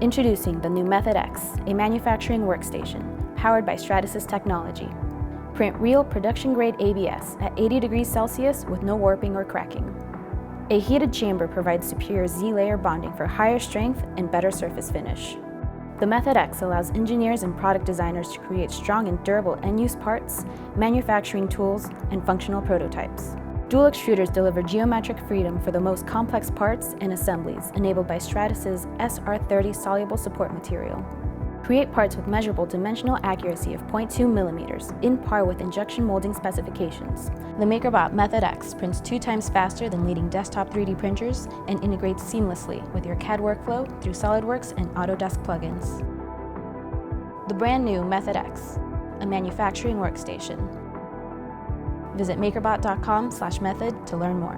Introducing the new Method X, a manufacturing workstation powered by Stratasys technology. Print real production-grade ABS at 80 degrees Celsius with no warping or cracking. A heated chamber provides superior Z-layer bonding for higher strength and better surface finish. The Method X allows engineers and product designers to create strong and durable end-use parts, manufacturing tools, and functional prototypes. Dual extruders deliver geometric freedom for the most complex parts and assemblies, enabled by Stratasys SR30 soluble support material. Create parts with measurable dimensional accuracy of 0.2 millimeters, in par with injection molding specifications. The MakerBot Method X prints 2 times faster than leading desktop 3D printers and integrates seamlessly with your CAD workflow through SolidWorks and Autodesk plugins. The brand new Method X, a manufacturing workstation. Visit MakerBot.com/method to learn more.